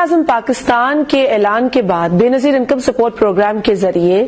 वज़ीर-ए-आज़म पाकिस्तान के ऐलान के बाद बेनज़ीर इनकम सपोर्ट प्रोग्राम के जरिए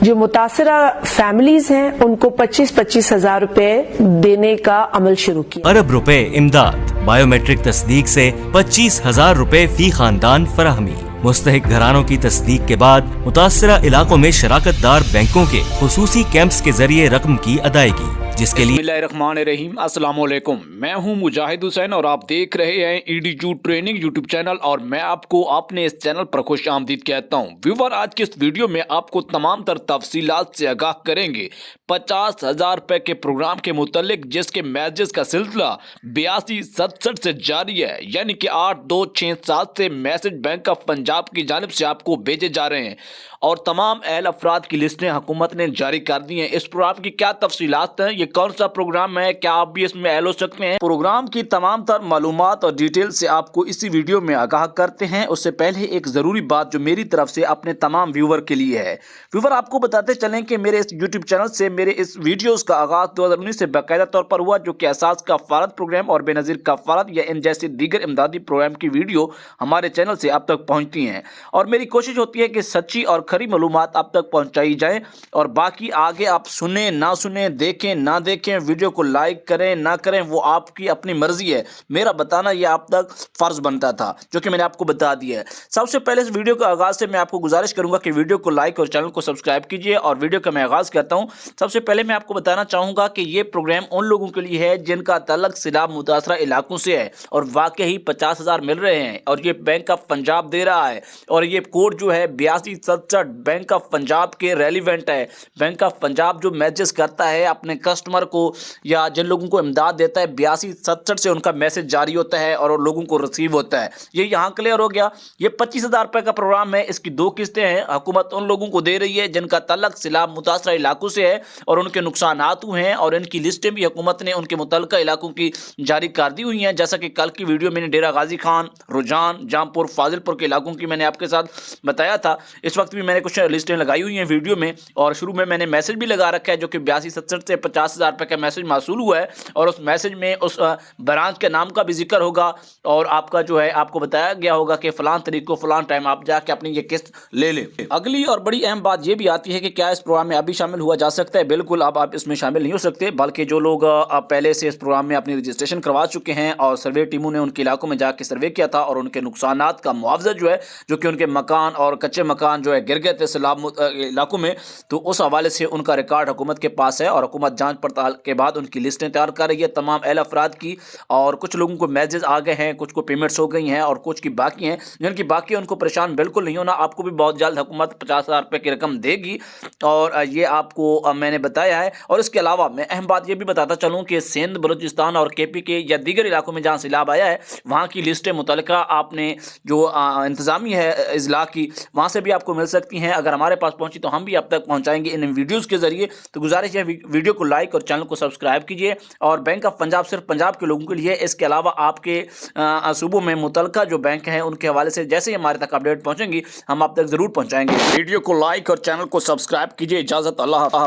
जो मुतासरा फैमिलीज हैं उनको 25-25 हजार रुपए देने का अमल शुरू किया। अरब रुपए इमदाद, बायोमेट्रिक तस्दीक से 25,000 रुपए फी खानदान फराहमी। मुस्तहिक घरानों की तस्दीक के बाद मुतासरा इलाकों में शराकत दार बैंकों के खुसूसी कैंप्स के जरिए रकम की अदायगी, जिसके लिए बिस्मिल्लाहिर्रहमानिर्रहीम। अस्सलाम वालेकुम, मैं हूं मुजाहिद हुसैन और आप देख रहे हैं EDU ट्रेनिंग यूट्यूब चैनल और मैं आपको अपने इस चैनल पर खुश आमदीद कहता हूं। व्यूवर, आज के इस वीडियो में आपको तमाम तर तफसीलात से आगाह करेंगे 50,000 रुपए के प्रोग्राम के मुतल्लिक, जिसके मैसेज का सिलसिला 8267 से जारी है, यानी कि 8267 से मैसेज बैंक ऑफ पंजाब की जानिब से आपको भेजे जा रहे हैं और तमाम अहल अफराद की लिस्टें हुकूमत ने जारी कर दी हैं। इस प्रोग्राम की क्या तफसीलात हैं, ये कौन सा प्रोग्राम है, क्या आप भी इसमें अहल हो सकते हैं, प्रोग्राम की तमाम तर मालूमात और डिटेल से आपको इसी वीडियो में आगाह करते हैं। उससे पहले एक ज़रूरी बात जो मेरी तरफ से अपने तमाम व्यूवर के लिए है। व्यूवर, आपको बताते चलें कि मेरे इस यूट्यूब चैनल से मेरे इस वीडियोज़ का आगाज़ 2019 से बाकायदा तौर पर हुआ, जो कि एहसास कफ़ारत प्रोग्राम और बेनज़ीर कफ़ारत या इन जैसे दीगर इमदादी प्रोग्राम की वीडियो हमारे चैनल से आप तक पहुँचती हैं और मेरी कोशिश होती है कि सच्ची और खरी मालूमात आप तक पहुँचाई जाए। और बाकी आगे आप सुने ना सुने, देखें ना देखें, वीडियो को लाइक करें ना करें, वो आपकी अपनी मर्जी है। मेरा बताना ये आप तक फ़र्ज़ बनता था, जो कि मैंने आपको बता दिया है। सबसे पहले इस वीडियो के आगाज़ से मैं आपको गुजारिश करूंगा कि वीडियो को लाइक और चैनल को सब्सक्राइब कीजिए और वीडियो का मैं आगाज़ करता हूं। सबसे पहले मैं आपको बताना चाहूँगा कि ये प्रोग्राम उन लोगों के लिए है जिनका तल्लुक़ सिलाब मुतासरा इलाकों से है और वाकई 50,000 मिल रहे हैं और ये बैंक ऑफ पंजाब दे रहा है और ये कोड जो है 8267 बैंक ऑफ पंजाब के रेलिवेंट है। बैंक ऑफ पंजाब जो मैसेज करता है अपने कस्टमर को या जिन लोगों को इमदाद देता है, 8267 से उनका मैसेज जारी होता है और लोगों को रिसीव होता है। ये यहाँ क्लियर हो गया। ये 25,000 रुपये का प्रोग्राम है, इसकी 2 किस्तें हैं। हुकूमत उन लोगों को दे रही है जिनका तल्लुक़ सिलाब मुतासरा इलाकों से है और उनके नुकसानात हुए हैं और इनकी लिस्टें भी हुकूमत ने उनके मुतल्लिका इलाकों की जारी कर दी हुई हैं। जैसा कि कल की वीडियो मैंने डेरा गाजी खान, रुझान, जामपुर, फाजिलपुर के इलाकों की मैंने आपके साथ बताया था। इस वक्त भी मैंने कुछ लिस्टें लगाई हुई हैं वीडियो में और शुरू में मैंने मैसेज भी लगा रखा है, जो कि 8267 से 50,000 रुपये का मैसेज मासूल हुआ है और उस मैसेज में उस ब्रांच के नाम का भी जिक्र होगा और आपका जो है आपको बताया गया होगा कि फ़लान तारीख को फ़लान टाइम आप जाके अपनी ये किस्त ले लें। अगली और बड़ी अहम बात ये भी आती है कि क्या इस प्रोग्राम में अभी शामिल हुआ जा सकता है? बिल्कुल, अब आप इसमें शामिल नहीं हो सकते, बल्कि जो लोग पहले से इस प्रोग्राम में अपनी रजिस्ट्रेशन करवा चुके हैं और सर्वे टीमों ने उनके इलाकों में जाके सर्वे किया था और उनके नुकसानात का मुआवजा जो है, जो कि उनके मकान और कच्चे मकान जो है गिर गए थे सैलाब इलाकों में, तो उस हवाले से उनका रिकॉर्ड हुकूमत के पास है और हुकूमत जांच पड़ताल के बाद उनकी लिस्टें तैयार कर रही है तमाम अहल अफराद की। और कुछ लोगों को मैसेज आ गए हैं, कुछ को पेमेंट्स हो गई हैं और कुछ की बाकी हैं। जिनकी बाकी है उनको परेशान बिल्कुल नहीं होना, आपको भी बहुत जल्द हुकूमत 50,000 रुपये की रकम देगी और ये आपको मैंने बताया है। और इसके अलावा मैं अहम बात ये भी बताता चलूँ कि सिंध, बलूचिस्तान और KP के या दीगर इलाकों में जहाँ सैलाब आया है, वहाँ की लिस्टें मुतल्लिका आपने जो इंतज़ामी है इजला की, वहाँ से भी आपको मिल सकती हैं। अगर हमारे पास पहुँची तो हम भी आप तक पहुँचाएंगे इन वीडियोज़ के ज़रिए। तो गुजारिश है वीडियो को लाइक और चैनल को सब्सक्राइब कीजिए। और बैंक ऑफ पंजाब सिर्फ पंजाब के लोगों के लिए, इसके अलावा आपके सूबों में मुतल्लिका जो बैंक हैं उनके हवाले से जैसे ही हमारे तक अपडेट पहुँचेंगी हम आप तक ज़रूर पहुँचाएंगे। वीडियो को लाइक और चैनल को सब्सक्राइब कीजिए। इजाज़त, अल्लाह।